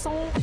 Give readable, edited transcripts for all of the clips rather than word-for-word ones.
son.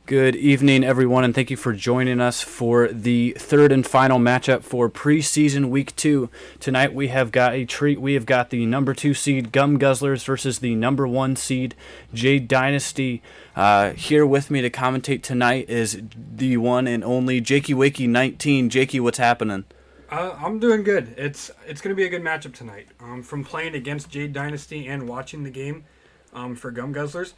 Good evening, everyone, and thank you for joining us for the third and final matchup for preseason week 2. Tonight we have got a treat. We have got the number 2 seed Guzzlerz versus the number 1 seed Jade Dynasty. Here with me to commentate tonight is the one and only Jakey Wakey 19. Jakey, what's happening? I'm doing good. It's going to be a good matchup tonight. From playing against Jade Dynasty and watching the game for Guzzlerz,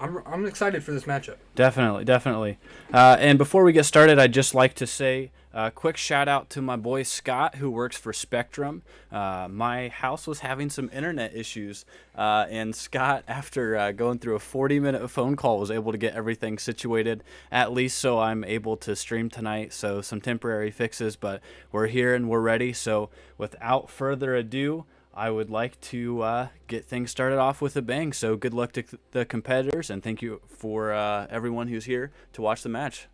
I'm excited for this matchup. Definitely. And before we get started, I'd just like to say a quick shout out to my boy Scott, who works for Spectrum. My house was having some internet issues, and Scott, after going through a 40-minute phone call, was able to get everything situated, at least so I'm able to stream tonight. So some temporary fixes, but we're here and we're ready. So without further ado, I would like to get things started off with a bang. So good luck to the competitors, and thank you for everyone who's here to watch the match.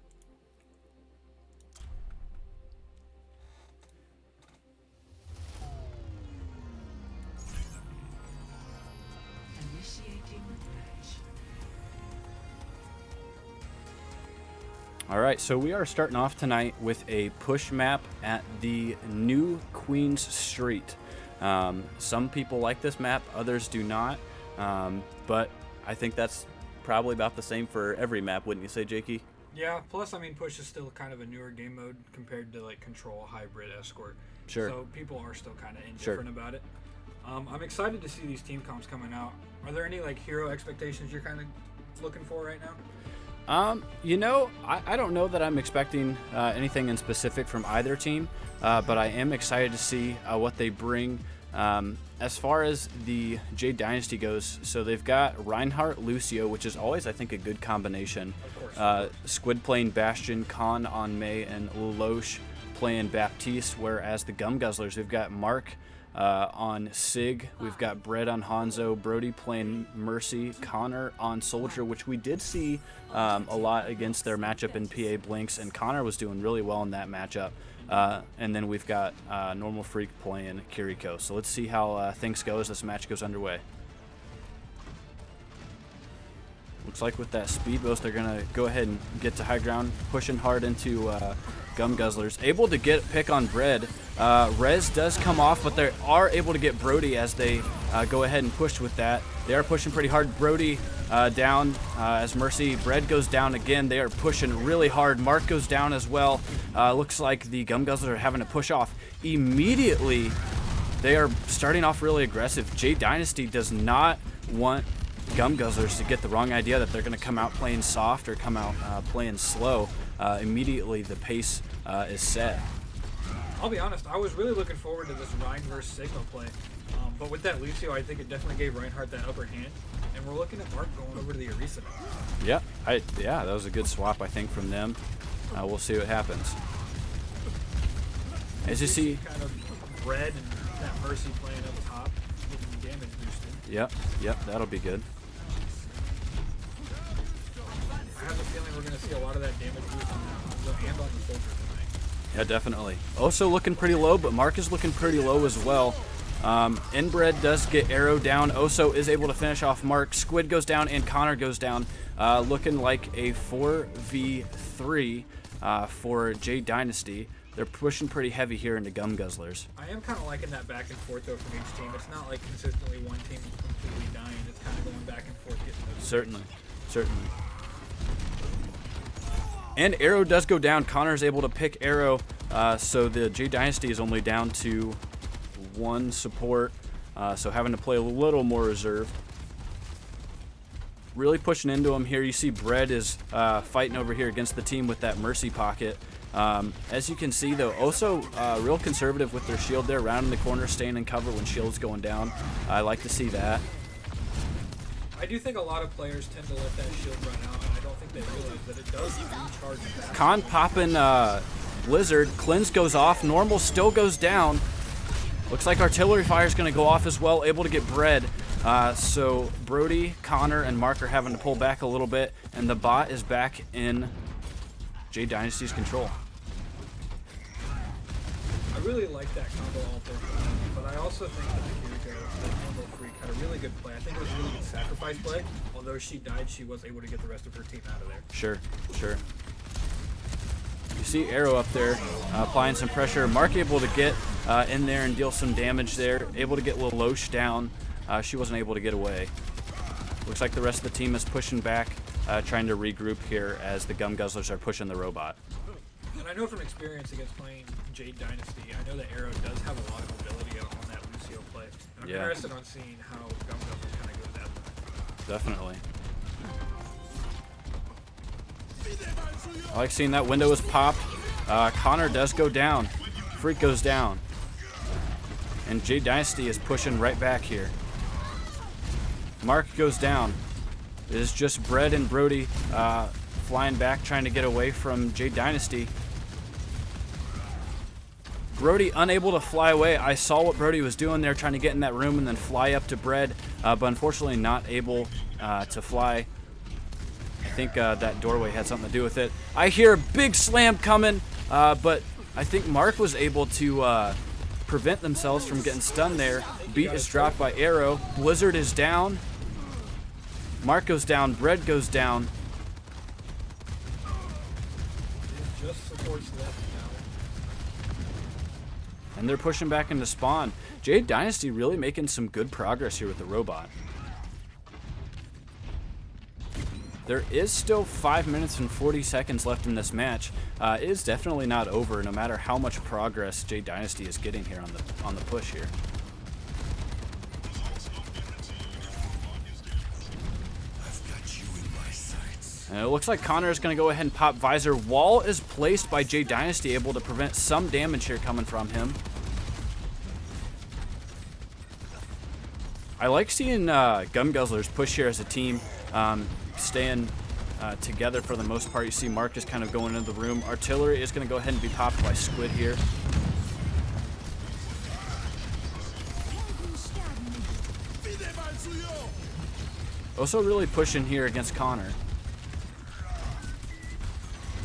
All right, so we are starting off tonight with a push map at the new Queen's Street. Some people like this map, others do not, but I think that's probably about the same for every map, wouldn't you say, Jakey? Yeah, plus, I mean, push is still kind of a newer game mode compared to, like, control, hybrid, escort. Sure. So people are still kind of indifferent about it. I'm excited to see these team comps coming out. Are there any, like, hero expectations you're kind of looking for right now? You know, I don't know that I'm expecting anything in specific from either team, but I am excited to see what they bring. As far as the Jade Dynasty goes, so they've got Reinhardt, Lucio, which is always, I think, a good combination. Of course. Squid playing Bastion, Khan on May, and Loesch playing Baptiste, whereas the Guzzlerz, we've got Mark on Sig, we've got Bread on Hanzo, Brody playing Mercy, Connor on Soldier, which we did see a lot against their matchup in PA Blinks, and Connor was doing really well in that matchup. And then we've got Normal Freak playing Kiriko. So let's see how things go as this match goes underway. Looks like with that speed boost, they're going to go ahead and get to high ground, pushing hard into Guzzlerz. Able to get a pick on Bread. Rez does come off, but they are able to get Brody as they go ahead and push with that. They are pushing pretty hard. Brody down as Mercy. Bread goes down again. They are pushing really hard. Mark goes down as well. Looks like the Guzzlerz are having to push off immediately. They are starting off really aggressive. Jade Dynasty does not want Guzzlerz to get the wrong idea that they're going to come out playing soft or come out playing slow. Immediately the pace is set. I'll be honest, I was really looking forward to this Ryan versus Sigma play. But with that Lucio, I think it definitely gave Reinhardt that upper hand. And we're looking at Mark going over to the Orisa now. Yep, yeah, that was a good swap, I think, from them. We'll see what happens. As you see, kind of Red and that Mercy playing up top, getting the damage boosted. Yep, that'll be good. I have a feeling we're going to see a lot of that damage boost on the Hanzo and on the Soldier tonight. Yeah, definitely. Oso looking pretty low, but Mark is looking pretty low as well. Inbred does get Arrow down. Oso is able to finish off Mark. Squid goes down and Connor goes down. Looking like a 4v3 for Jade Dynasty. They're pushing pretty heavy here into Guzzlerz. I am kind of liking that back and forth though from each team. It's not like consistently one team completely dying. It's kind of going back and forth getting those. Certainly. And Arrow does go down. Connor is able to pick Arrow. So the Jade Dynasty is only down to one support. So having to play a little more reserved. Really pushing into him here. You see Bread is fighting over here against the team with that Mercy pocket. As you can see, though, Oso real conservative with their shield there, rounding the corner, staying in cover when shield's going down. I like to see that. I do think a lot of players tend to let that shield run out, and I don't think they realize that it does recharge fast. Khan popping Blizzard. Cleanse goes off. Normal still goes down. Looks like Artillery Fire is going to go off as well, able to get Bread. So Brody, Connor, and Mark are having to pull back a little bit, and the bot is back in Jade Dynasty's control. I really like that combo ult there, but I also think that the Kiriko, the combo freak, had a really good play. I think it was a really good sacrifice play. Although she died, she was able to get the rest of her team out of there. Sure. You see Arrow up there applying some pressure. Mark able to get in there and deal some damage there. Able to get Lelouch down. She wasn't able to get away. Looks like the rest of the team is pushing back, trying to regroup here as the Guzzlerz are pushing the robot. And I know from experience against playing Jade Dynasty, I know that Arrow does have a lot of ability on that Lucio play. And I'm interested on seeing how Guzzlerz kind of goes at that. Definitely. I like seeing that window is popped. Connor does go down. Freak goes down. And Jade Dynasty is pushing right back here. Mark goes down. It is just Bread and Brody flying back, trying to get away from Jade Dynasty. Brody unable to fly away. I saw what Brody was doing there, trying to get in that room and then fly up to Bread, but unfortunately not able to fly. I think that doorway had something to do with it. I hear a big slam coming, but I think Mark was able to prevent themselves from getting stunned there. Beat is dropped by Arrow. Blizzard is down. Mark goes down. Bread goes down. Just supports left now. And they're pushing back into spawn. Jade Dynasty really making some good progress here with the robot. There is still 5 minutes and 40 seconds left in this match. It is definitely not over, no matter how much progress Jade Dynasty is getting here on the push here. And it looks like Connor is going to go ahead and pop Visor. Wall is placed by Jade Dynasty, able to prevent some damage here coming from him. I like seeing Guzzlerz push here as a team, staying together for the most part. You see Mark is kind of going into the room. Artillery is going to go ahead and be popped by Squid here. Also really pushing here against Connor.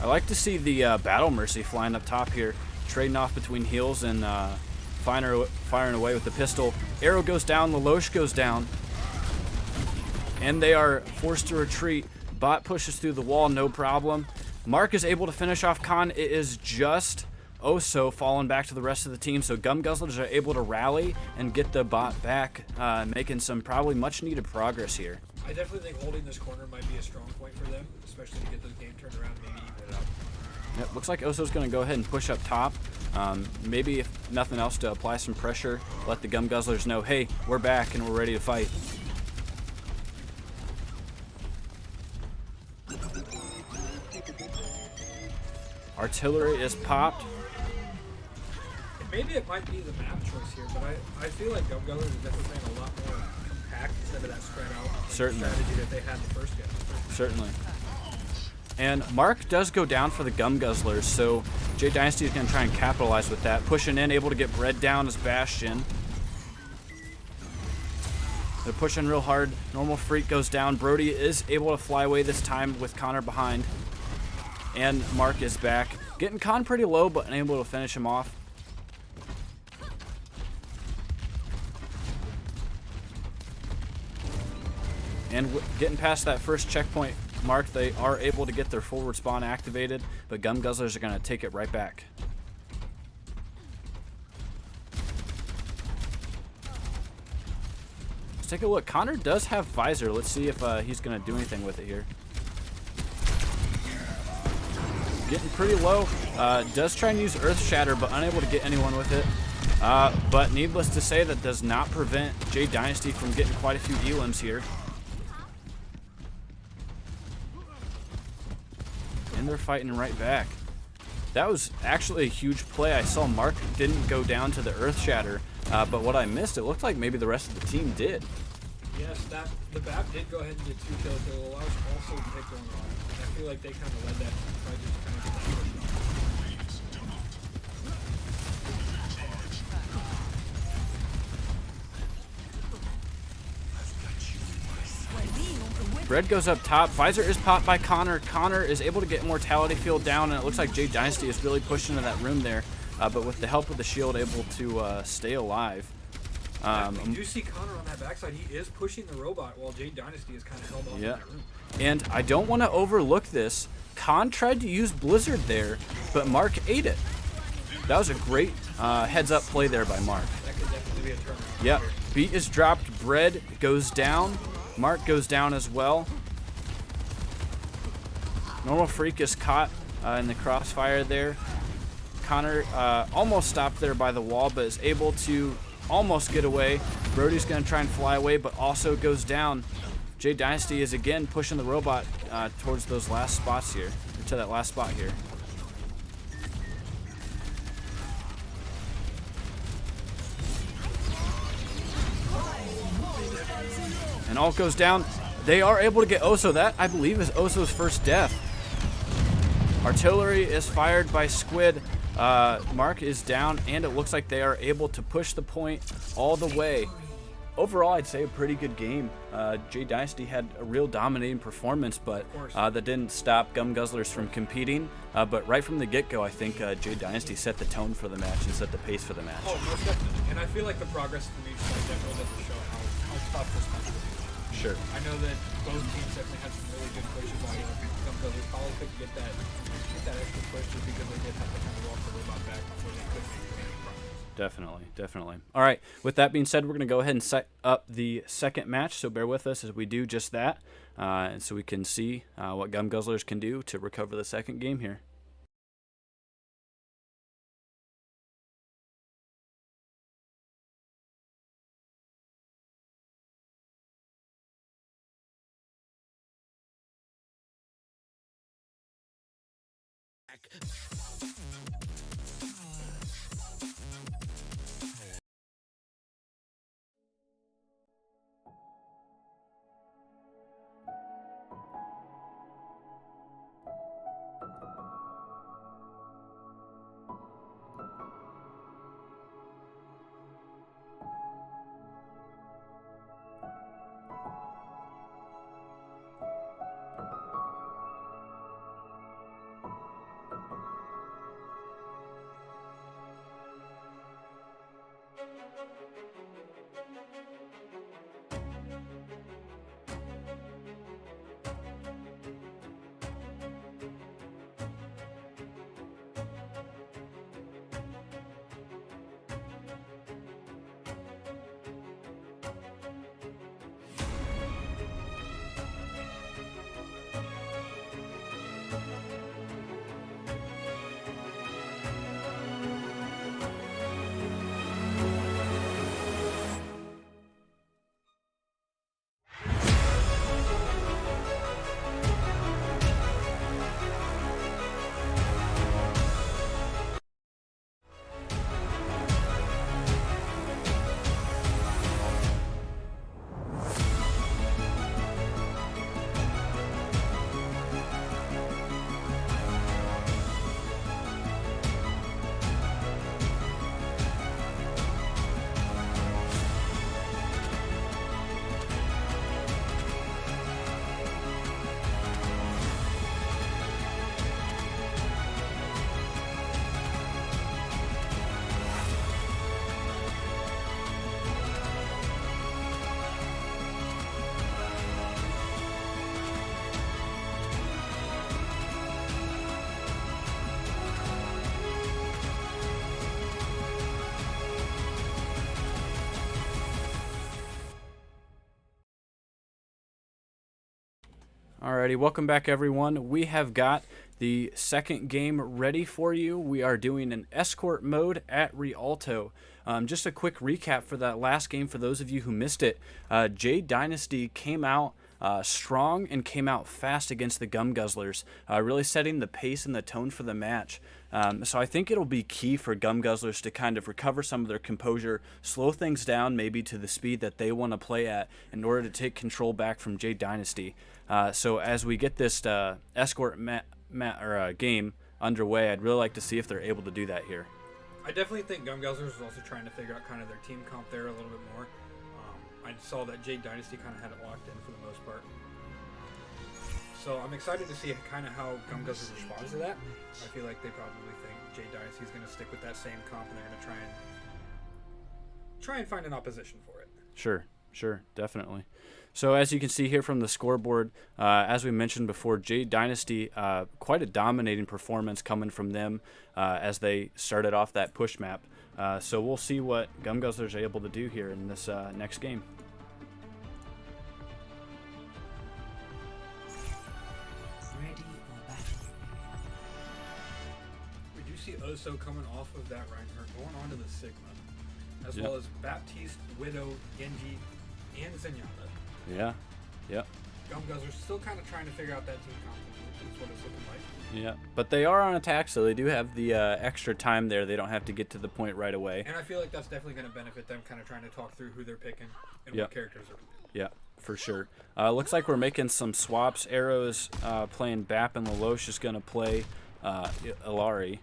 I like to see the Battle Mercy flying up top here, trading off between heals and firing away with the pistol. Arrow goes down, Lelouch goes down, and they are forced to retreat. Bot pushes through the wall, no problem. Mark is able to finish off Khan. It is just Oso falling back to the rest of the team, so Guzzlerz are able to rally and get the bot back, making some probably much needed progress here. I definitely think holding this corner might be a strong point for them, especially to get this game turned around and maybe even it out. Yep, looks like Oso's going to go ahead and push up top. Maybe if nothing else to apply some pressure, let the Guzzlerz know, hey, we're back and we're ready to fight. Artillery is popped. Maybe it might be the map choice here, but I feel like Guzzlerz is definitely playing a lot more compact instead of that spread out strategy that they had in the first game. Certainly. And Mark does go down for the Guzzlerz, so Jade Dynasty is going to try and capitalize with that. Pushing in, able to get Bread down as Bastion. They're pushing real hard. Normal Freak goes down. Brody is able to fly away this time with Connor behind. And Mark is back. Getting Con pretty low, but unable to finish him off. And getting past that first checkpoint mark, they are able to get their forward spawn activated, but Guzzlerz are going to take it right back. Let's take a look. Connor does have Visor. Let's see if he's going to do anything with it here. Getting pretty low. Does try and use Earth Shatter, but unable to get anyone with it. But needless to say, that does not prevent Jade Dynasty from getting quite a few elims here. And they're fighting right back. That was actually a huge play. I saw Mark didn't go down to the Earth Shatter, but what I missed, it looked like maybe the rest of the team did. Yes, the BAP did go ahead and get 2 kills. It will allow us also to pick one off. And I feel like they kind of led that by just kind of get that push off. Bread goes up top. Visor is popped by Connor. Connor is able to get Mortality Field down, and it looks like Jade Dynasty is really pushing into that room there, but with the help of the shield, able to stay alive. You do see Connor on that backside. He is pushing the robot while Jade Dynasty is kind of held off in that room. And I don't want to overlook this. Con tried to use Blizzard there, but Mark ate it. That was a great heads-up play there by Mark. That could definitely be a turnaround. Yep. Beat is dropped. Bread goes down. Mark goes down as well. Normal Freak is caught in the crossfire there. Connor almost stopped there by the wall, but is able to almost get away. Brody's going to try and fly away, but also goes down. Jade Dynasty is again pushing the robot towards those last spots here, or to that last spot here. And all goes down. They are able to get Oso. That, I believe, is Oso's first death. Artillery is fired by Squid. Mark is down, and it looks like they are able to push the point all the way. Overall, I'd say a pretty good game. Jade Dynasty had a real dominating performance, but that didn't stop Guzzlerz from competing. But right from the get-go, I think Jade Dynasty set the tone for the match and set the pace for the match. Oh, most definitely. And I feel like the progress from each side definitely doesn't show how tough this match will be. Sure. I know that both teams definitely had some really good pushes on it. Guzzlerz probably couldn't get that extra push just because they did have to kind of walk the robot back before they could make any progress. Definitely, definitely. All right, with that being said, we're going to go ahead and set up the second match, so bear with us as we do just that, and so we can see what Guzzlerz can do to recover the second game here. Alrighty, welcome back everyone. We have got the second game ready for you. We are doing an escort mode at Rialto. Just a quick recap for that last game for those of you who missed it. Jade Dynasty came out strong and came out fast against the Guzzlerz, really setting the pace and the tone for the match. So I think it'll be key for Guzzlerz to kind of recover some of their composure, slow things down maybe to the speed that they want to play at in order to take control back from Jade Dynasty. So as we get this escort game underway, I'd really like to see if they're able to do that here. I definitely think Guzzlerz is also trying to figure out kind of their team comp there a little bit more. I saw that Jade Dynasty kind of had it locked in for the most part. So I'm excited to see kind of how Guzzlerz responds to that. I feel like they probably think Jade Dynasty is going to stick with that same comp, and they're going to try and find an opposition for it. Sure, definitely. So as you can see here from the scoreboard, as we mentioned before, Jade Dynasty, quite a dominating performance coming from them as they started off that push map. So we'll see what Guzzlerz are able to do here in this next game. We do see Oso coming off of that Reinhardt, going on to the Sigma, as well as Baptiste, Widow, Genji, and Zenyatta. Yeah. Guzzlerz still kind of trying to figure out that team comp, which is what it's looking like. Yeah, but they are on attack, so they do have the extra time there. They don't have to get to the point right away. And I feel like that's definitely going to benefit them, kind of trying to talk through who they're picking and what characters are picking. Yeah, for sure. Looks like we're making some swaps. Arrows playing Bap, and Lelouch is going to play Illari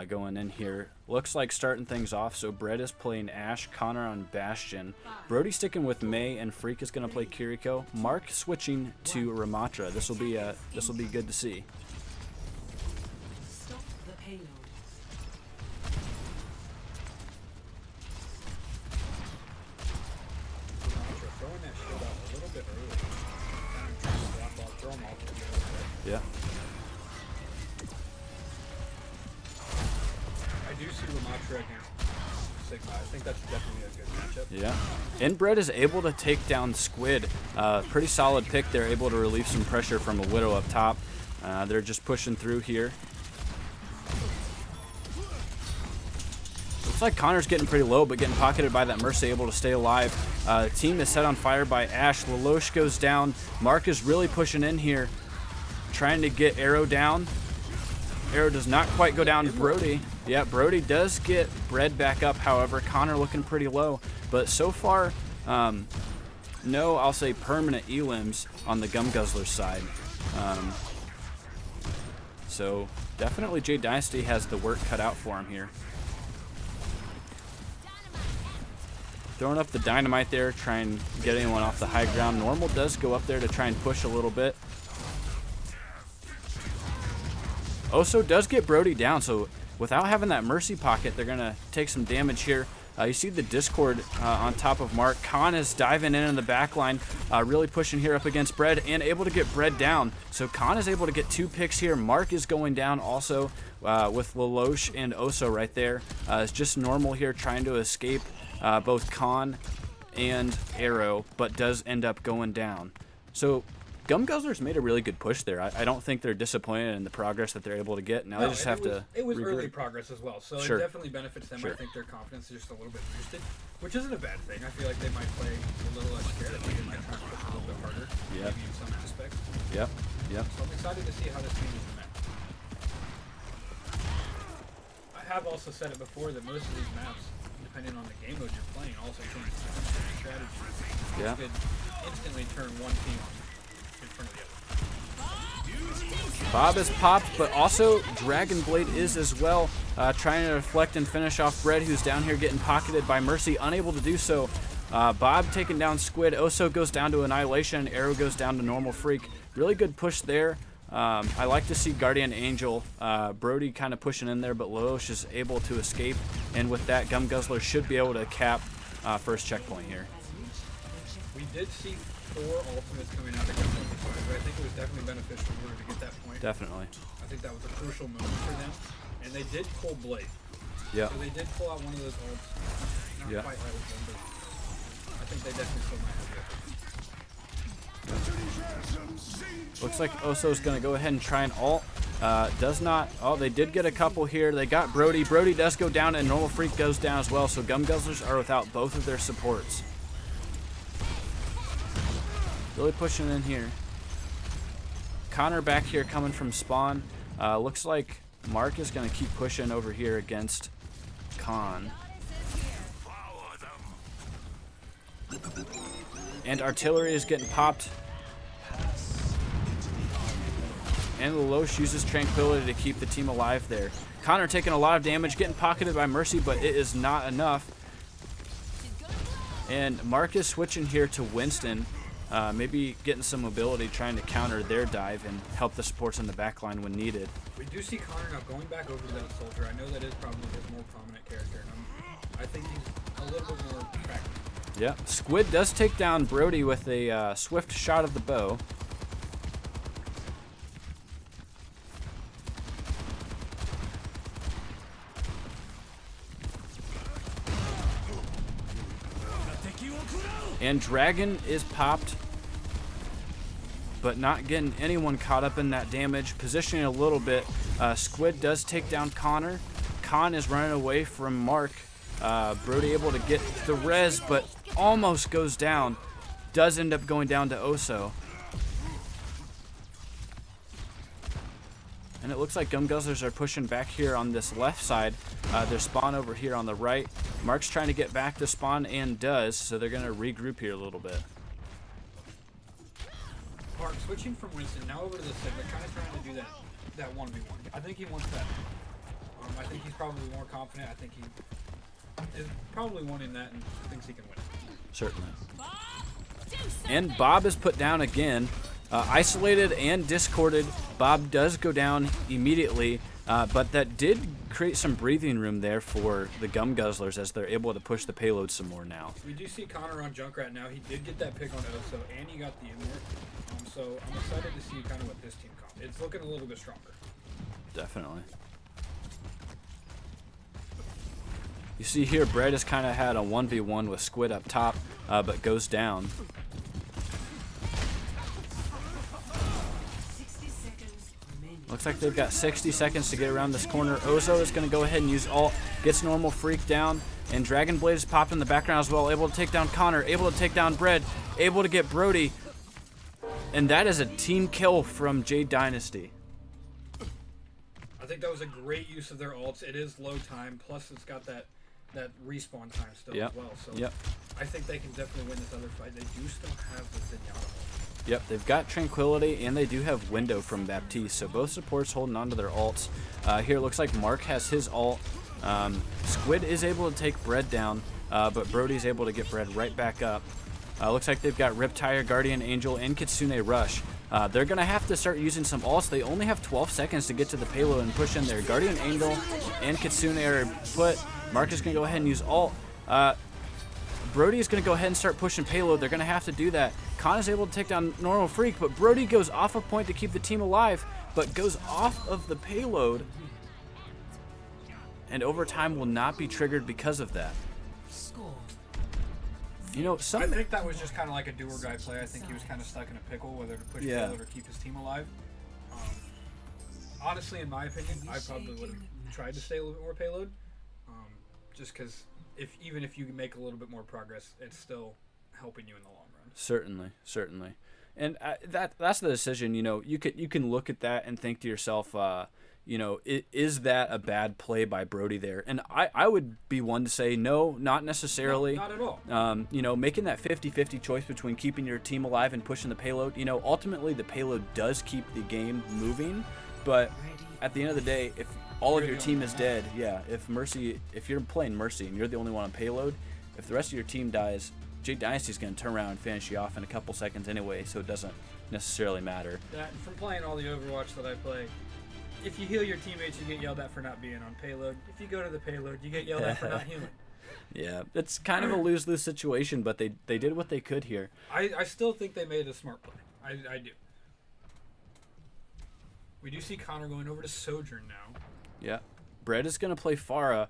going in here. Looks like starting things off, so Brett is playing Ashe, Connor on Bastion. Brody sticking with Mei, and Freak is going to play Kiriko. Mark switching to Ramatra. This will be good to see. Stop the payload. Throwing that shield out a little bit early. I'm trying to swap off, throw them all together. Yeah. I do see Ramatra against Sigma. I think that's definitely a good matchup. Yeah. Inbred is able to take down Squid. Pretty solid pick. They're able to relieve some pressure from a Widow up top. They're just pushing through here. Looks like Connor's getting pretty low, but getting pocketed by that Mercy, able to stay alive. Team is set on fire by Ashe. Lelouch goes down. Mark is really pushing in here, trying to get Arrow down. Arrow does not quite go down to Brody. Yeah, Brody does get Bread back up, however. Connor looking pretty low. But so far, no, I'll say permanent elims on the Guzzlerz side. So definitely Jade Dynasty has the work cut out for him here. Throwing up the dynamite there, try and get anyone off the high ground. Normal does go up there to try and push a little bit. Oso does get Brody down, so without having that Mercy pocket, they're going to take some damage here. You see the Discord on top of Mark. Khan is diving in the back line, really pushing here up against Bread and able to get Bread down. So Khan is able to get 2 picks here. Mark is going down also with Lelouch and Oso right there. It's just Normal here trying to escape both Khan and Arrow, but does end up going down. So Guzzlerz made a really good push there. I don't think they're disappointed in the progress that they're able to get. Now they just have to. It was regroup. Early progress as well, so it definitely benefits them. I think their confidence is just a little bit boosted, which isn't a bad thing. I feel like they might play a little less scared. I think they might try to push a little bit harder, maybe in some aspects. Yep. So I'm excited to see how this changes the map. I have also said it before that most of these maps, depending on the game mode you're playing, also change strategy. Yeah. You could instantly turn one team in front of the other. Bob is popped, but also Dragon Blade is as well, trying to reflect and finish off Bread, who's down here getting pocketed by Mercy, unable to do so. Bob taking down Squid. Oso goes down to Annihilation. Arrow goes down to Normal Freak. Really good push there. I like to see Guardian Angel. Brody kind of pushing in there, but Lelouch is able to escape. And with that, Guzzlerz should be able to cap first checkpoint here. We did see 4 ultimates coming out of Guzzlerz, but I think it was definitely beneficial in order to get that point. Definitely. I think that was a crucial moment for them. And they did pull Blade. Yeah. So they did pull out one of those ults. Not quite right with them, but I think they definitely still might have the upper. Looks like Oso's going to go ahead and try an ult. Does not. Oh, they did get a couple here. They got Brody. Brody does go down, and Normal Freak goes down as well. So Guzzlerz are without both of their supports. Really pushing in here. Connor back here coming from spawn. Looks like Mark is going to keep pushing over here against Khan. And artillery is getting popped. And Lelouch uses Tranquility to keep the team alive there. Connor taking a lot of damage, getting pocketed by Mercy, but it is not enough. And Mark is switching here to Winston. Maybe getting some mobility, trying to counter their dive and help the supports in the backline when needed. We do see Connor now going back over to that soldier. I know that is probably his more prominent character, and I think he's a little bit more attractive. Yeah, Squid does take down Brody with a swift shot of the bow. And Dragon is popped, but not getting anyone caught up in that damage. Positioning a little bit. Squid does take down Connor. Khan is running away from Mark. Brody able to get the res, but almost goes down. Does end up going down to Oso. And it looks like Guzzlerz are pushing back here on this left side. Their spawn over here on the right. Mark's trying to get back to spawn and does, so they're going to regroup here a little bit. Mark switching from Winston now over to the Civ, kind of trying to do that 1v1. I think he wants that. I think he's probably more confident. I think he is probably wanting that and thinks he can win it. Certainly. And Bob is put down again. Isolated and discorded. Bob does go down immediately, but that did create some breathing room there for the Guzzlerz as they're able to push the payload some more now. We do see Connor on Junkrat now. He did get that pick on Oso, and he got the inward. So I'm excited to see kind of what this team comes. It's looking a little bit stronger. Definitely. You see here, Brett has kind of had a 1v1 with Squid up top, but goes down. Looks like they've got 60 seconds to get around this corner. Ozo is going to go ahead and use ult, gets Normal Freak down, and Dragon Blade is popped in the background as well, able to take down Connor, able to take down Bread, able to get Brody, and that is a team kill from Jade Dynasty. I think that was a great use of their ults. It is low time, plus it's got that respawn time still as well. So I think they can definitely win this other fight. They do still have the Zenyatta ult. Yep, they've got Tranquility, and they do have Window from Baptiste, so both supports holding on to their ults. Here it looks like Mark has his ult. Squid is able to take Bread down, but Brody's able to get Bread right back up. Looks like they've got Riptire, Guardian Angel, and Kitsune Rush. They're going to have to start using some ults. They only have 12 seconds to get to the payload and push in there. Guardian Angel and Kitsune are put. Mark is going to go ahead and use ult. Brody is going to go ahead and start pushing payload. They're going to have to do that. Khan is able to take down Normal Freak, but Brody goes off a point to keep the team alive, but goes off of the payload. And overtime will not be triggered because of that. You know, I think that was just kind of like a do-or-die play. I think he was kind of stuck in a pickle, whether to push payload or keep his team alive. Honestly, in my opinion, I probably would have tried to stay a little bit more payload, just because even if you make a little bit more progress, it's still helping you in the long run. Certainly, certainly. And that's the decision. You know, you can look at that and think to yourself, you know, is that a bad play by Brody there? And I would be one to say no, not necessarily. No, not at all. You know, making that 50-50 choice between keeping your team alive and pushing the payload, you know, ultimately the payload does keep the game moving. But at the end of the day, if all of your team is dead, if you're playing Mercy and you're the only one on payload, if the rest of your team dies, Jade Dynasty is going to turn around and finish you off in a couple seconds anyway, so it doesn't necessarily matter. From playing all the Overwatch that I play, if you heal your teammates, you get yelled at for not being on payload. If you go to the payload, you get yelled at for not healing. Yeah, it's kind of a lose-lose situation, but they did what they could here. I still think they made a smart play. I do. We do see Connor going over to Sojourn now. Yeah. Brett is going to play Pharah,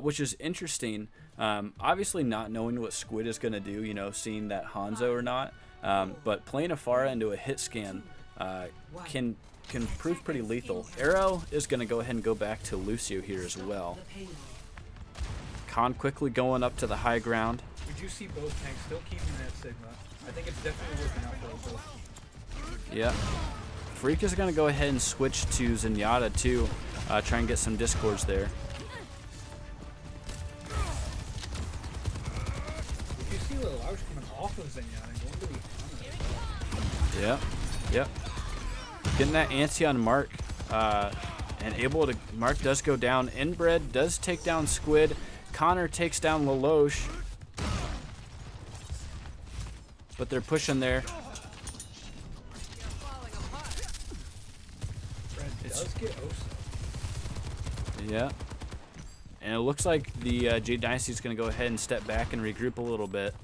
which is interesting. Obviously not knowing what Squid is going to do, you know, seeing that Hanzo or not. But playing a Pharah into a hit scan can prove pretty lethal. Arrow is going to go ahead and go back to Lucio here as well. Khan quickly going up to the high ground. We do see both tanks still keeping that Sigma. I think it's definitely working out for both. Yeah. Freak is going to go ahead and switch to Zenyatta too. Try and get some discords there. You see Lelouch coming off of Zenyatta and going to the Yeah. Yep. Getting that anti on Mark. And able to... Mark does go down. Inbred does take down Squid. Connor takes down Lelouch. But they're pushing there. Does get Osa. Yeah. And it looks like the Jade Dynasty is going to go ahead and step back and regroup a little bit.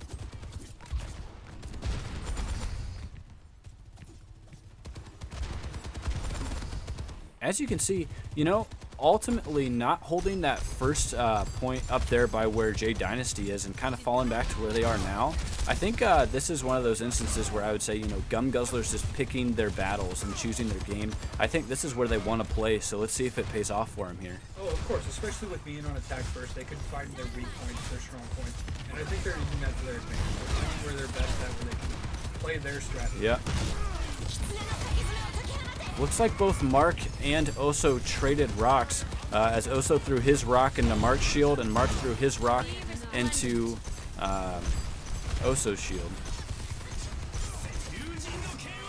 As you can see, you know, ultimately not holding that first point up there by where Jade Dynasty is and kind of falling back to where they are now. I think this is one of those instances where I would say, you know, Guzzlerz is picking their battles and choosing their game. I think this is where they want to play, so let's see if it pays off for them here. Oh, of course, especially with being on attack first, they can find their weak points, their strong points, and I think they're using that to their advantage. They're finding where they're best at, where they can play their strategy. Yeah. Looks like both Mark and Oso traded rocks, as Oso threw his rock into Mark's shield and Mark threw his rock into Oso's shield.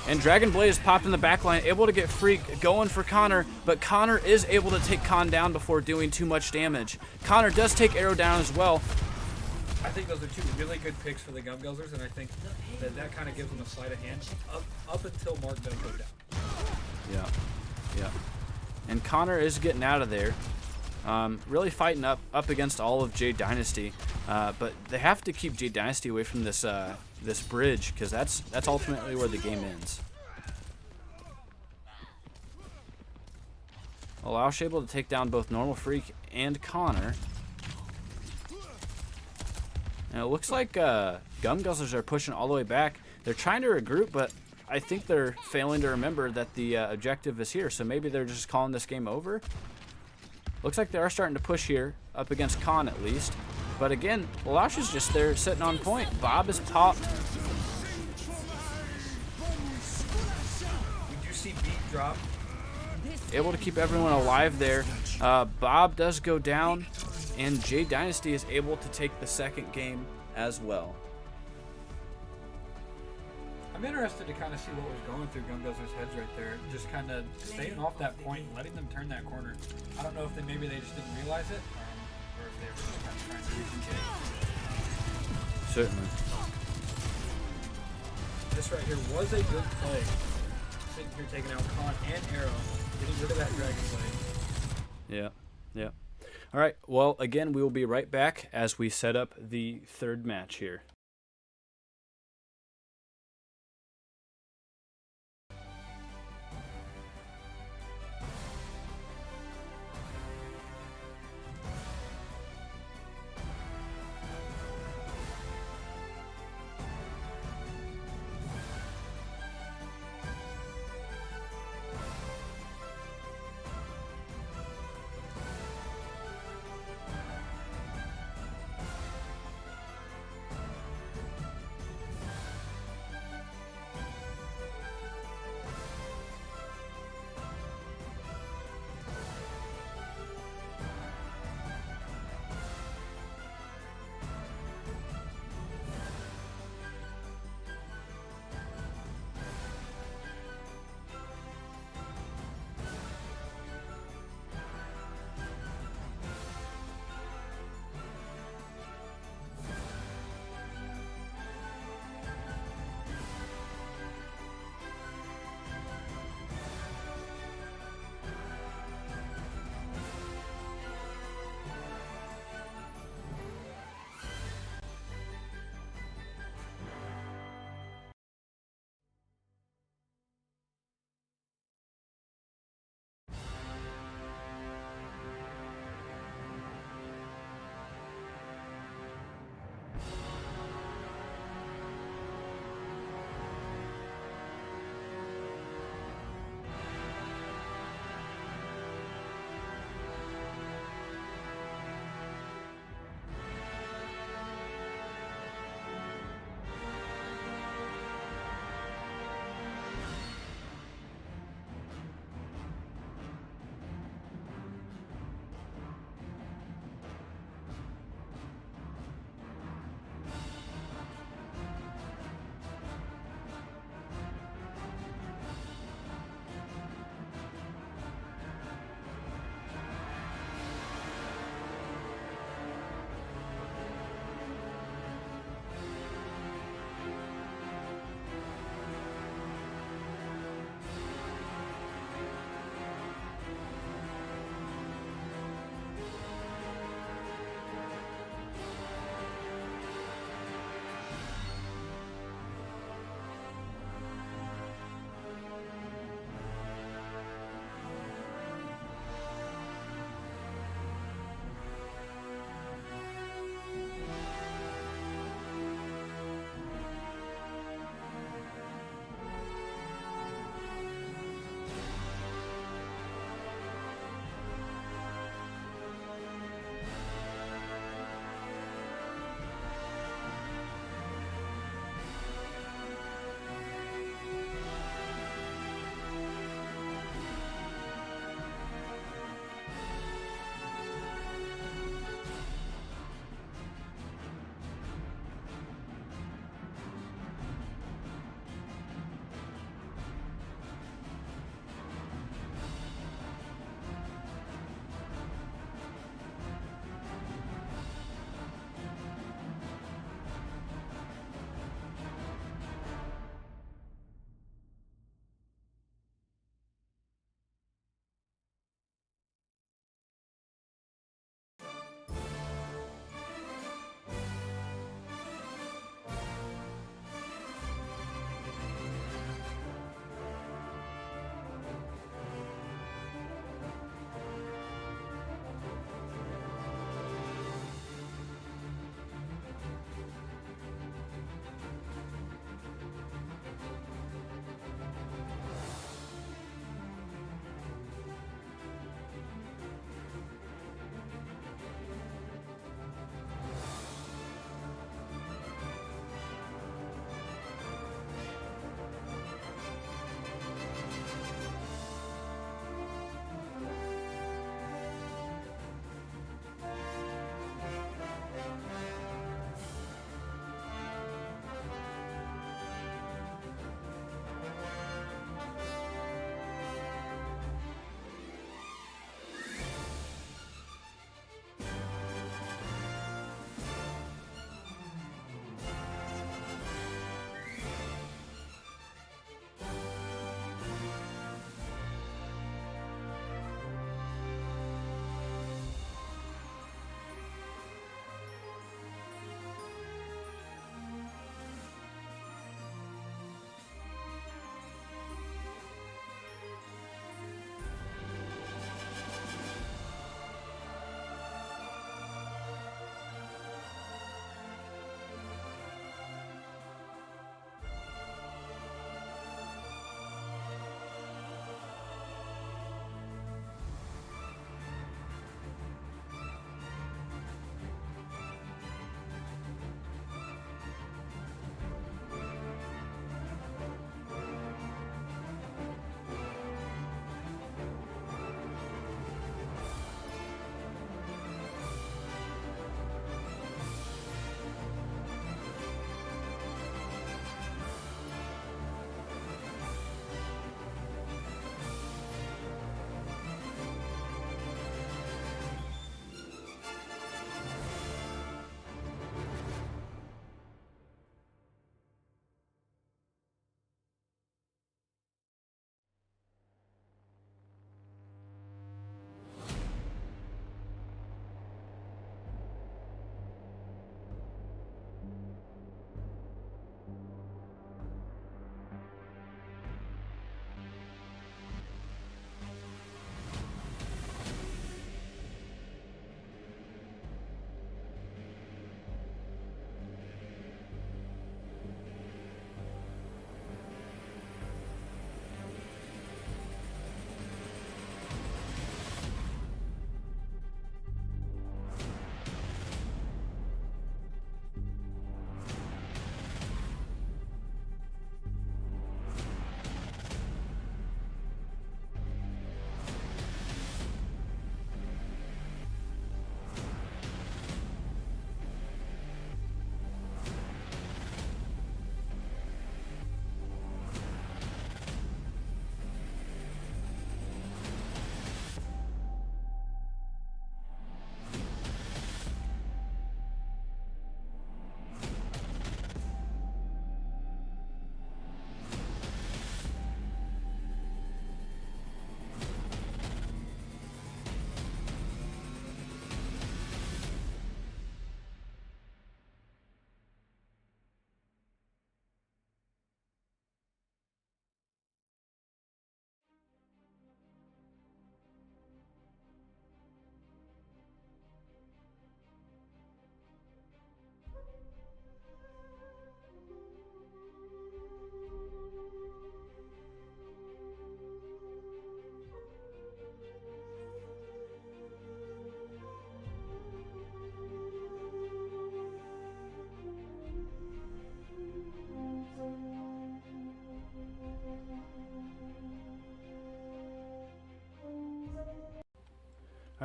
And Dragon Blaze popped in the backline, able to get Freak going for Connor, but Connor is able to take Khan down before doing too much damage. Connor does take Arrow down as well. I think those are two really good picks for the Guzzlerz, and I think that kind of gives them a sleight of hand up until Mark does go down. Yeah, yeah. And Connor is getting out of there. Really fighting up against all of Jade Dynasty. But they have to keep Jade Dynasty away from this this bridge, because that's ultimately where the game ends. Lelouch able to take down both Normal Freak and Connor. And it looks like Guzzlerz are pushing all the way back. They're trying to regroup, but I think they're failing to remember that the objective is here, so maybe they're just calling this game over. Looks like they are starting to push here, up against Khan at least. But again, Lelouch is just there sitting on point. Bob is popped. We do see Beat drop. Able to keep everyone alive there. Bob does go down, and Jade Dynasty is able to take the second game as well. I'm interested to kind of see what was going through Guzzlerz's heads right there. Just kind of staying off that point and letting them turn that corner. I don't know if maybe they just didn't realize it, or if they were just kind of trying to reach it. Certainly. This right here was a good play. Sitting here taking out Khan and Arrow, getting rid of that Dragon Blade. Yeah, yeah. All right, well, again, we will be right back as we set up the third match here.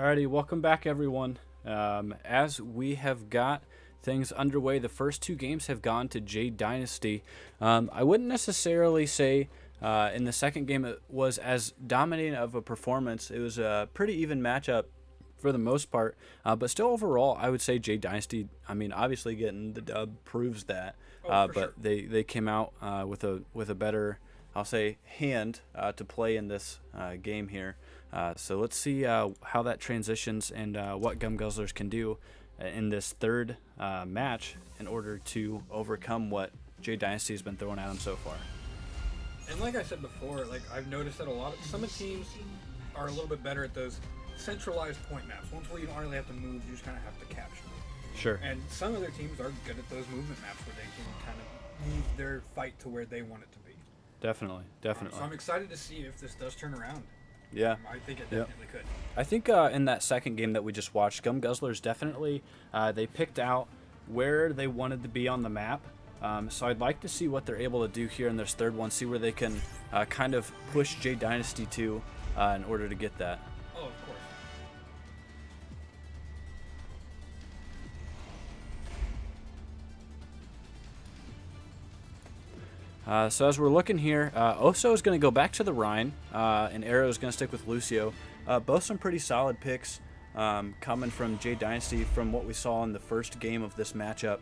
Alrighty, welcome back everyone. As we have got things underway, the first 2 games have gone to Jade Dynasty. I wouldn't necessarily say in the second game it was as dominating of a performance. It was a pretty even matchup for the most part, but still overall I would say Jade Dynasty, I mean obviously getting the dub proves that, but sure. they came out with a better, I'll say, hand to play in this game here. So let's see how that transitions and what Guzzlerz can do in this third match in order to overcome what Jade Dynasty has been throwing at them so far. And like I said before, like I've noticed that some teams are a little bit better at those centralized point maps, ones where you don't really have to move, you just kind of have to capture. Sure. And some other teams are good at those movement maps where they can kind of move their fight to where they want it to be. Definitely. So I'm excited to see if this does turn around. Yeah. I think it definitely could. I think in that second game that we just watched, Guzzlerz definitely, they picked out where they wanted to be on the map. So I'd like to see what they're able to do here in this third one, see where they can kind of push Jade Dynasty to in order to get that. Oh, of course. So as we're looking here, Oso is going to go back to the Rhine, and Arrow is going to stick with Lucio. Both some pretty solid picks coming from Jade Dynasty from what we saw in the first game of this matchup.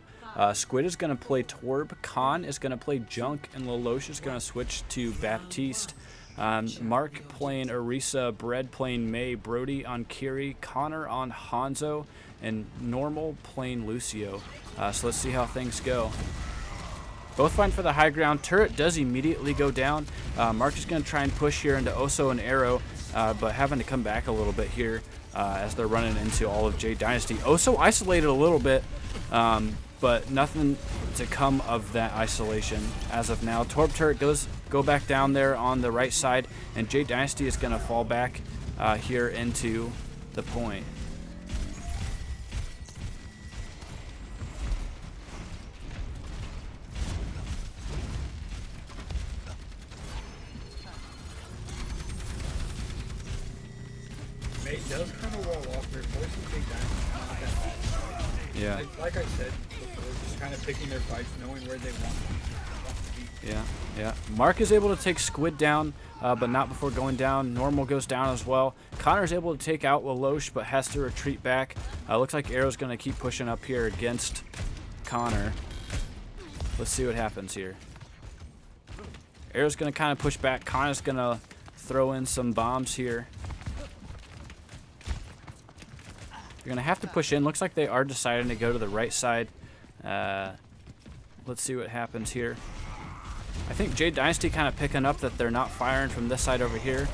Squid is going to play Torb, Khan is going to play Junk, and Lelouch is going to switch to Baptiste. Mark playing Orisa, Bread playing May, Brody on Kiri, Connor on Hanzo, and Normal playing Lucio. So let's see how things go. Both fighting for the high ground. Turret does immediately go down. Mark is going to try and push here into Oso and Arrow, but having to come back a little bit here as they're running into all of Jade Dynasty. Oso isolated a little bit, but nothing to come of that isolation as of now. Torb Turret does go back down there on the right side, and Jade Dynasty is going to fall back here into the point. May does kind of wall off. They're forcing Jade Dynasty not that bad. Yeah. Like I said before, just kind of picking their fights, knowing where they want to be. Yeah. Mark is able to take Squid down, but not before going down. Normal goes down as well. Connor is able to take out Lelouch, but has to retreat back. Looks like Arrow's going to keep pushing up here against Connor. Let's see what happens here. Arrow's going to kind of push back. Connor's going to throw in some bombs here. You're going to have to push in. Looks like they are deciding to go to the right side. Let's see what happens here. I think Jade Dynasty kind of picking up that they're not firing from this side over here.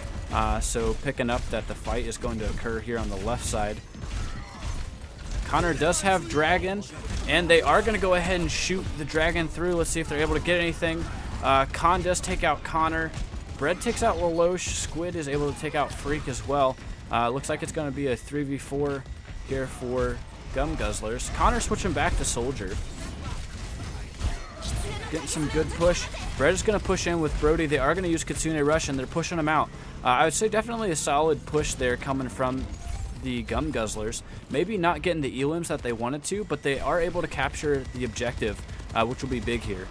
So picking up that the fight is going to occur here on the left side. Connor does have Dragon, and they are going to go ahead and shoot the Dragon through. Let's see if they're able to get anything. Khan does take out Connor. Bread takes out Lelouch. Squid is able to take out Freak as well. Looks like it's going to be a 3v4 here for Guzzlerz. Connor switching back to Soldier. Getting some good push. Bread is going to push in with Brody. They are going to use Kitsune Rush, and they're pushing him out. I would say definitely a solid push there coming from the Guzzlerz. Maybe not getting the elims that they wanted to, but they are able to capture the objective, which will be big here.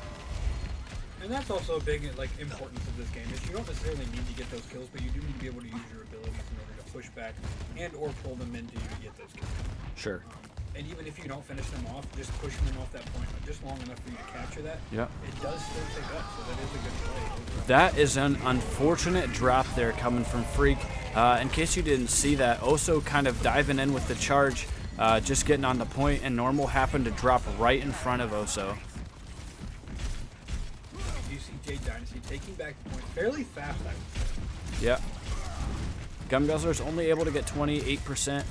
And that's also a big importance of this game is you don't necessarily need to get those kills, but you do need to be able to use your abilities in order to push back and or pull them into you to get those kills. Sure. And even if you don't finish them off, just pushing them off that point just long enough for you to capture that, it does still take up, so that is a good play. That is an unfortunate drop there coming from Freak. In case you didn't see that, Oso kind of diving in with the charge, just getting on the point, and Normal happened to drop right in front of Oso. You see Jade Dynasty taking back the point fairly fast, I would say. Yep. Guzzlerz only able to get 28%,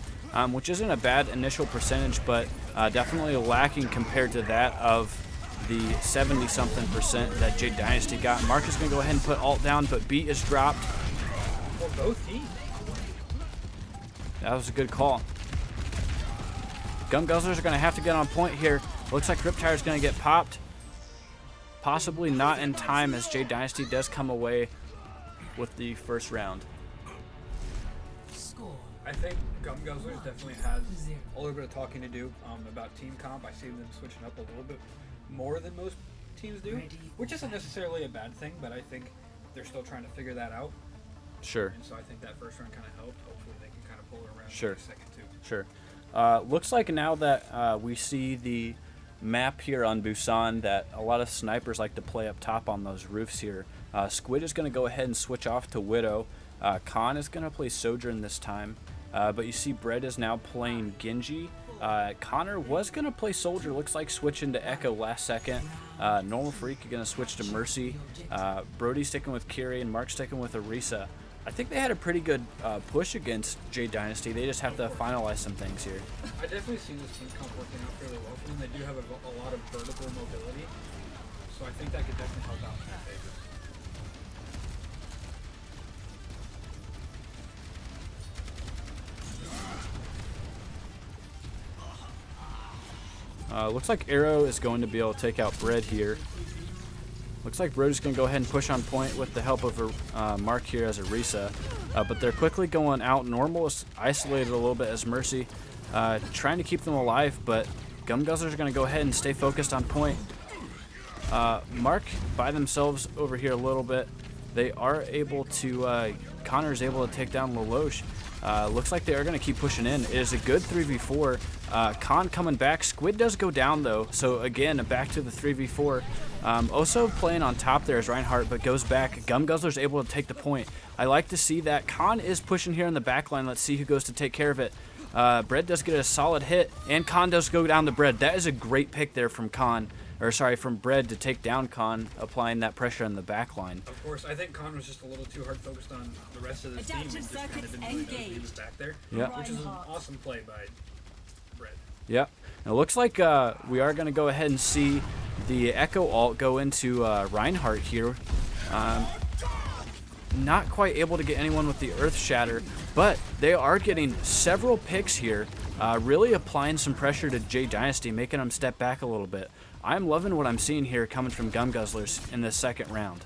which isn't a bad initial percentage, but definitely lacking compared to that of the 70-something% that Jade Dynasty got. Mark is going to go ahead and put ult down, but beat is dropped. For both teams. That was a good call. Guzzlerz are going to have to get on point here. Looks like Riptire is going to get popped. Possibly not in time, as Jade Dynasty does come away with the first round. I think Guzzlerz definitely has a little bit of talking to do about team comp. I see them switching up a little bit more than most teams do, which isn't necessarily a bad thing, but I think they're still trying to figure that out. Sure. And so I think that first round kind of helped. Hopefully they can kind of pull it around Sure. in the second too. Sure. Looks like now that we see the map here on Busan that a lot of snipers like to play up top on those roofs here. Squid is going to go ahead and switch off to Widow. Khan is going to play Sojourn this time. But you see Bread is now playing Genji. Connor was going to play Soldier. Looks like switching to Echo last second. Normal Freak going to switch to Mercy. Brody sticking with Kiri and Mark sticking with Orisa. I think they had a pretty good push against Jade Dynasty. They just have to finalize some things here. I definitely see this team comp working out fairly well for them. They do have a lot of vertical mobility, so I think that could definitely help out in their favor. Looks like Arrow is going to be able to take out Bread here. Looks like Brody's going to go ahead and push on point with the help of Mark here as Orisa. But they're quickly going out. Normal is isolated a little bit as Mercy, trying to keep them alive, but Guzzlerz are going to go ahead and stay focused on point. Mark by themselves over here a little bit. They are able to, Connor's able to take down Lelouch. Looks like they are going to keep pushing in. It is a good 3v4. Khan coming back. Squid does go down though, so again back to the 3v4. Oso playing on top there is Reinhardt, but goes back. Guzzlerz able to take the point. I like to see that. Khan is pushing here in the back line. Let's see who goes to take care of it. Bread does get a solid hit, and Khan does go down the Bread. That is a great pick there from Khan. Or sorry, from Bread to take down Khan, applying that pressure in the back line. Of course, I think Khan was just a little too hard focused on the rest of the team and just kind of didn't really know he was back there. Yeah. Which is an awesome play by Bread. Yep. It looks like we are going to go ahead and see the Echo ult go into Reinhardt here. Not quite able to get anyone with the Earth Shatter, but they are getting several picks here, really applying some pressure to Jade Dynasty, making them step back a little bit. I'm loving what I'm seeing here coming from Guzzlerz in the second round.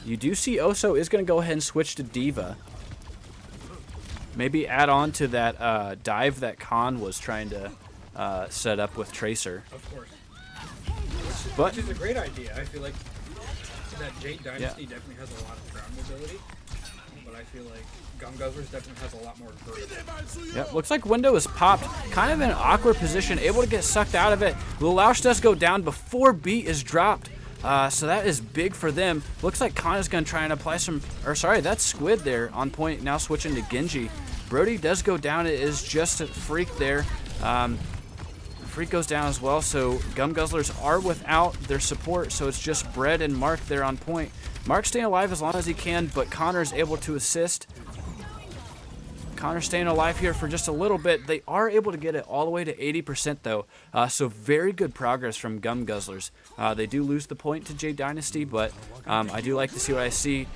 You do see Oso is going to go ahead and switch to Diva. Maybe add on to that dive that Khan was trying to set up with Tracer. Of course. Which is a great idea. I feel like that Jade Dynasty definitely has a lot of ground mobility, but I feel like Guzzlerz definitely has a lot more vertical. Yep, looks like Window is popped. Kind of in an awkward position, able to get sucked out of it. Lelouch does go down before beat is dropped. So that is big for them. Looks like Khan is going to try and apply some, or sorry, that's Squid there on point, now switching to Genji. Brody does go down. It is just a Freak there. Freak goes down as well, so Guzzlerz are without their support, so it's just Bread and Mark there on point. Mark's staying alive as long as he can, but Connor is able to assist. Connor staying alive here for just a little bit. They are able to get it all the way to 80% though, so very good progress from Guzzlerz. They do lose the point to Jade Dynasty, but I do like to see what I see.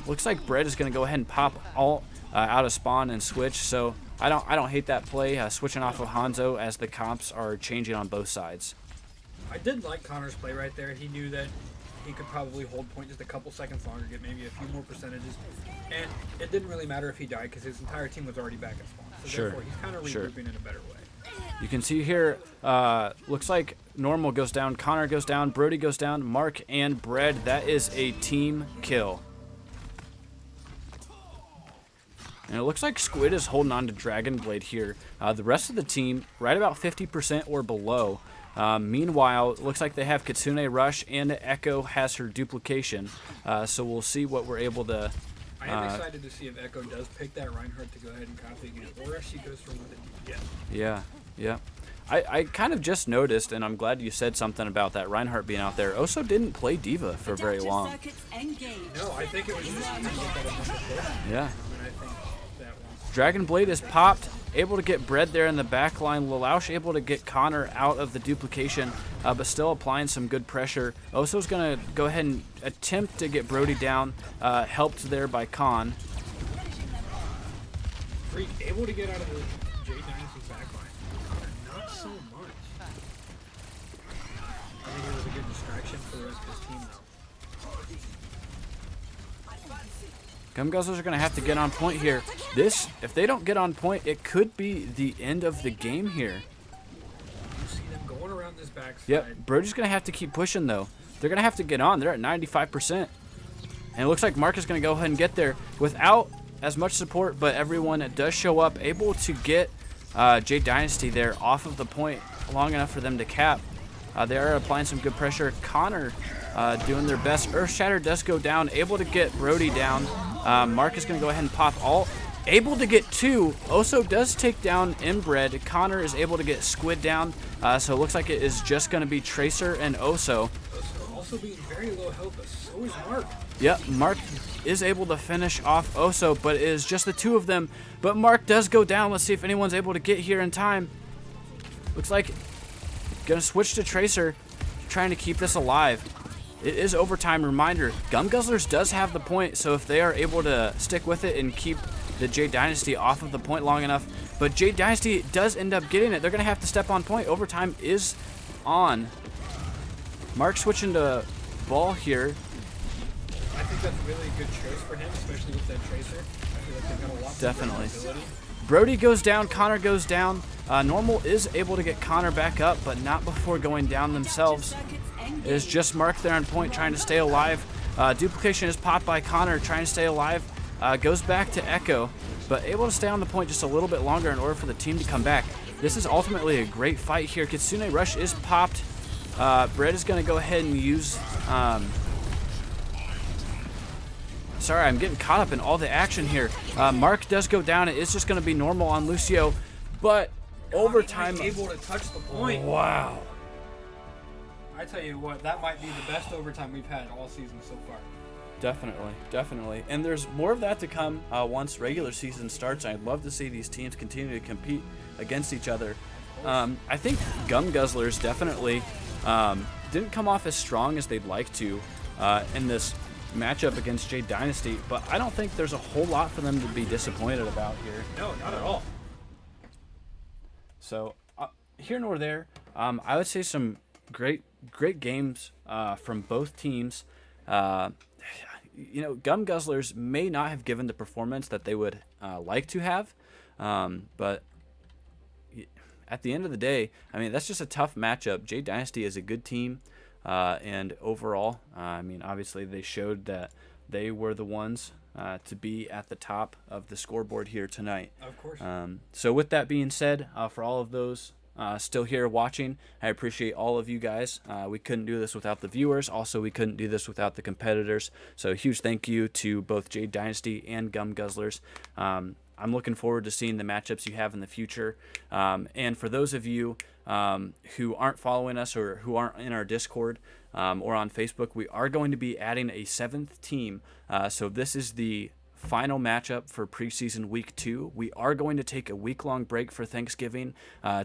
Looks like Bread is going to go ahead and pop ult out of spawn and switch, so I don't hate that play, switching off of Hanzo as the comps are changing on both sides. I did like Connor's play right there. He knew that he could probably hold point just a couple seconds longer, get maybe a few more percentages, and it didn't really matter if he died because his entire team was already back at spawn. So therefore, he's kind of regrouping in a better way. You can see here, looks like Normal goes down, Connor goes down, Brody goes down, Mark and Bread. That is a team kill. And it looks like Squid is holding on to Dragon Blade here. The rest of the team, right about 50% or below. Meanwhile, it looks like they have Kitsune Rush and Echo has her duplication. So we'll see what we're able to... I am excited to see if Echo does pick that Reinhardt to go ahead and copy again, or if she goes for one that Yeah. I kind of just noticed, and I'm glad you said something about that Reinhardt being out there. Oso didn't play Diva for very long. No, I think it was just kind of get that up. Yeah. And I think that one. Dragon Blade is popped, able to get Bread there in the back line. Lelouch able to get Connor out of the duplication, but still applying some good pressure. Oso's going to go ahead and attempt to get Brody down, helped there by Khan. Freak able to get out of the Jade Dynasty's back line. Connor, not so much. I think it was a good distraction for the rest of his team, though. Gum Guzzlers are going to have to get on point here. This, if they don't get on point, it could be the end of the game here. You see them going around this backside. Yep, Brody's going to have to keep pushing, though. They're going to have to get on. They're at 95%. And it looks like Mark is going to go ahead and get there without as much support, but everyone does show up, able to get Jade Dynasty there off of the point long enough for them to cap. They are applying some good pressure. Connor doing their best. Earth Shatter does go down, able to get Brody down. Mark is going to go ahead and pop alt. Able to get 2. Oso does take down Inbred. Connor is able to get Squid down. So it looks like it is just going to be Tracer and Oso. Also being very low health, but so is Mark. Yep, Mark is able to finish off Oso, but it is just the 2 of them. But Mark does go down. Let's see if anyone's able to get here in time. Looks like going to switch to Tracer, trying to keep this alive. It is overtime. Reminder, Gum Guzzlers does have the point, so if they are able to stick with it and keep the Jade Dynasty off of the point long enough, but Jade Dynasty does end up getting it. They're going to have to step on point. Overtime is on. Mark switching to ball here. I think that's really a good choice for him, especially with that Tracer. I feel like they've got a lot Definitely. of ability. Brody goes down, Connor goes down. Normal is able to get Connor back up, but not before going down themselves. It is just Mark there on point, trying to stay alive. Duplication is popped by Connor, trying to stay alive. Goes back to Echo, but able to stay on the point just a little bit longer in order for the team to come back. This is ultimately a great fight here. Kitsune Rush is popped. Brett is going to go ahead and use... Sorry, I'm getting caught up in all the action here. Mark does go down. It is just going to be normal on Lucio, but overtime... Able to touch the point. Wow. I tell you what, that might be the best overtime we've had all season so far. Definitely, definitely. And there's more of that to come once regular season starts. I'd love to see these teams continue to compete against each other. I think Gum Guzzlers definitely didn't come off as strong as they'd like to in this matchup against Jade Dynasty, but I don't think there's a whole lot for them to be disappointed about here. No, not at all. So here nor there, I would say some great games from both teams. You know, Gum Guzzlers may not have given the performance that they would like to have, but at the end of the day, I mean, that's just a tough matchup. Jade Dynasty is a good team, and overall, I mean, obviously they showed that they were the ones to be at the top of the scoreboard here tonight. Of course. So with that being said, for all of those still here watching, I appreciate all of you guys. We couldn't do this without the viewers. Also, we couldn't do this without the competitors. So a huge thank you to both Jade Dynasty and Gum Guzzlers. I'm looking forward to seeing the matchups you have in the future. And for those of you who aren't following us or who aren't in our Discord or on Facebook, we are going to be adding a 7th team. So this is the final matchup for preseason week 2. We are going to take a week-long break for Thanksgiving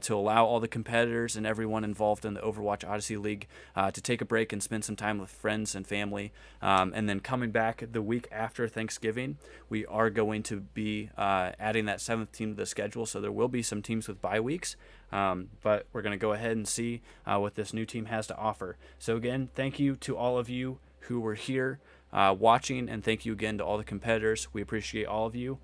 to allow all the competitors and everyone involved in the Overwatch Odyssey League to take a break and spend some time with friends and family. And then coming back the week after Thanksgiving, we are going to be adding that 7th team to the schedule. So there will be some teams with bye weeks, but we're going to go ahead and see what this new team has to offer. So again, thank you to all of you who were here watching, and thank you again to all the competitors. We appreciate all of you.